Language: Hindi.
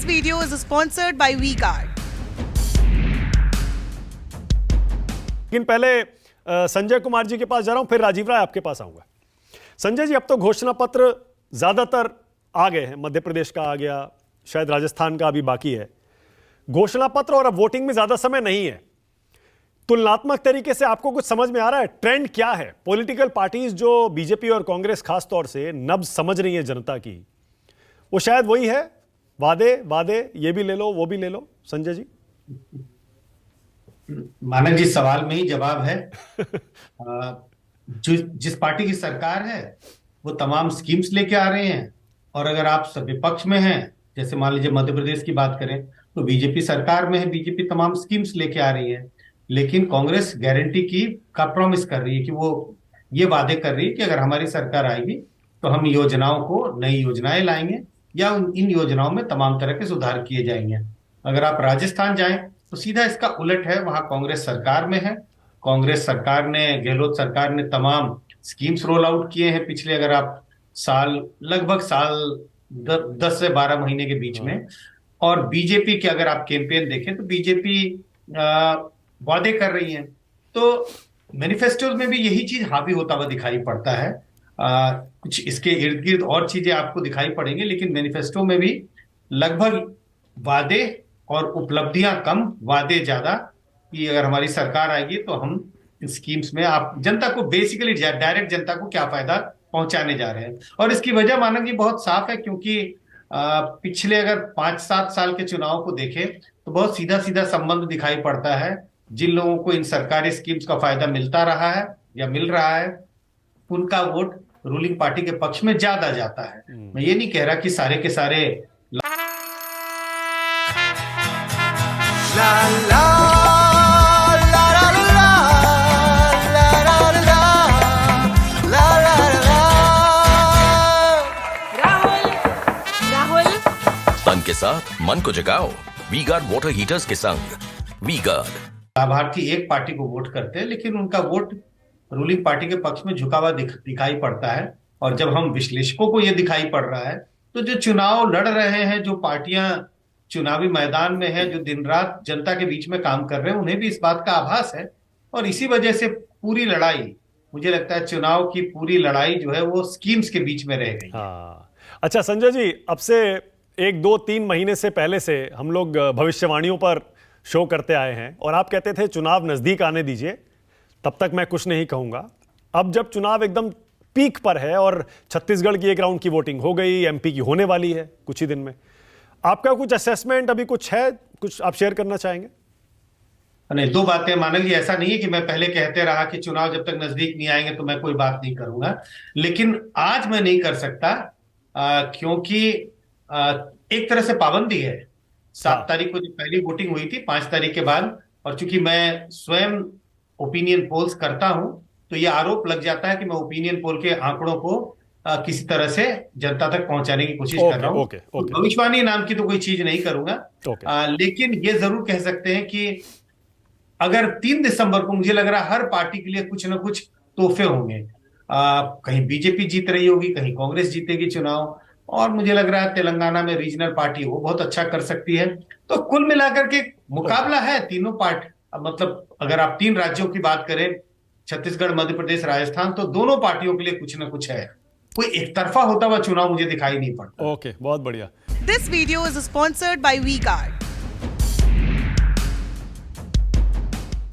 This video is sponsored by V-Guard. लेकिन पहले संजय कुमार जी के पास जा रहा हूं, फिर राजीव राय आपके पास आऊंगा। संजय जी, अब तो घोषणा पत्र ज्यादातर आ गए हैं, मध्य प्रदेश का आ गया, शायद राजस्थान का अभी बाकी है। घोषणा पत्र और अब वोटिंग में ज्यादा समय नहीं है। तुलनात्मक तरीके से आपको कुछ समझ में आ रहा है, ट्रेंड क्या है? पॉलिटिकल पार्टीज जो बीजेपी और कांग्रेस खास तौर से नब्ज समझ रही है जनता की, वो शायद वही है, वादे वादे, ये भी ले लो वो भी ले लो। संजय जी, मानक जी, सवाल में ही जवाब है। जिस पार्टी की सरकार है वो तमाम स्कीम्स लेके आ रहे हैं, और अगर आप विपक्ष में हैं, जैसे मान लीजिए मध्य प्रदेश की बात करें तो बीजेपी सरकार में है, बीजेपी तमाम स्कीम्स लेके आ रही है। लेकिन कांग्रेस गारंटी का प्रॉमिस कर रही है कि वो ये वादे कर रही है कि अगर हमारी सरकार आएगी तो हम योजनाओं को, नई योजनाएं लाएंगे या इन योजनाओं में तमाम तरह के सुधार किए जाएंगे। अगर आप राजस्थान जाएं तो सीधा इसका उलट है, वहां कांग्रेस सरकार में है। कांग्रेस सरकार ने, गहलोत सरकार ने तमाम स्कीम्स रोल आउट किए हैं पिछले, अगर आप लगभग साल 10 से 12 महीने के बीच में। और बीजेपी के अगर आप कैंपेन देखें तो बीजेपी वादे कर रही है, तो मैनिफेस्टोज में भी यही चीज हावी होता हुआ दिखाई पड़ता है। कुछ इसके इर्द गिर्द और चीजें आपको दिखाई पड़ेंगी, लेकिन मैनिफेस्टो में भी लगभग वादे और उपलब्धियां कम, वादे ज्यादा, कि अगर हमारी सरकार आएगी तो हम इन स्कीम्स में आप जनता को, बेसिकली डायरेक्ट जनता को क्या फायदा पहुंचाने जा रहे हैं। और इसकी वजह मानक जी बहुत साफ है, क्योंकि पिछले अगर 5-7 साल के चुनाव को देखें तो बहुत सीधा सीधा संबंध दिखाई पड़ता है। जिन लोगों को इन सरकारी स्कीम्स का फायदा मिलता रहा है या मिल रहा है, उनका वोट रूलिंग पार्टी के पक्ष में ज्यादा जाता है। मैं ये नहीं कह रहा कि सारे के सारे तन के साथ मन को जगाओ वी-गार्ड वाटर हीटर्स के संग। वी-गार्ड लाभार्थी एक पार्टी को वोट करते हैं, लेकिन उनका वोट रूलिंग पार्टी के पक्ष में झुका हुआ दिखाई पड़ता है। और जब हम विश्लेषकों को यह दिखाई पड़ रहा है, तो जो चुनाव लड़ रहे हैं, जो पार्टियां चुनावी मैदान में है, जो दिन रात जनता के बीच में काम कर रहे हैं, उन्हें भी इस बात का आभास है। और इसी वजह से पूरी लड़ाई, मुझे लगता है चुनाव की पूरी लड़ाई जो है वो स्कीम्स के बीच में रह गई। हाँ, अच्छा संजय जी, अब से 1-2-3 महीने से पहले से हम लोग भविष्यवाणियों पर शो करते आए हैं, और आप कहते थे चुनाव नजदीक आने दीजिए, तब तक मैं कुछ नहीं कहूंगा। अब जब चुनाव एकदम पीक पर है और छत्तीसगढ़ की एक राउंड की वोटिंग हो गई, एमपी की होने वाली है कुछ ही दिन में, आपका कुछ असेसमेंट अभी कुछ है, कुछ आप शेयर करना चाहेंगे? नहीं, दो बातें मानक जी, ऐसा नहीं है कि मैं पहले कहते रहा कि चुनाव जब तक नजदीक नहीं आएंगे तो मैं कोई बात नहीं करूंगा, लेकिन आज मैं नहीं कर सकता, क्योंकि एक तरह से पाबंदी है। 7 तारीख को जो पहली वोटिंग हुई थी, 5 तारीख के बाद, और चूंकि मैं स्वयं ओपिनियन पोल्स करता हूं, तो यह आरोप लग जाता है कि मैं ओपिनियन पोल के आंकड़ों को किसी तरह से जनता तक पहुंचाने की कोशिश कर रहा हूं। तो भविष्यवाणी नाम की तो कोई चीज नहीं करूंगा। लेकिन यह जरूर कह सकते हैं कि अगर 3 दिसंबर को, मुझे लग रहा है हर पार्टी के लिए कुछ ना कुछ तोहफे होंगे। कहीं बीजेपी जीत रही होगी, कहीं कांग्रेस जीतेगी चुनाव, और मुझे लग रहा है तेलंगाना में रीजनल पार्टी वो बहुत अच्छा कर सकती है। तो कुल मिलाकर के मुकाबला है तीनों पार्टी, मतलब अगर आप 3 राज्यों की बात करें, छत्तीसगढ़, मध्य प्रदेश, राजस्थान, तो दोनों पार्टियों के लिए कुछ ना कुछ है। कोई एक तरफा होता हुआ चुनाव मुझे दिखाई नहीं पड़ता। ओके, बहुत बढ़िया। This video is sponsored by V-Guard.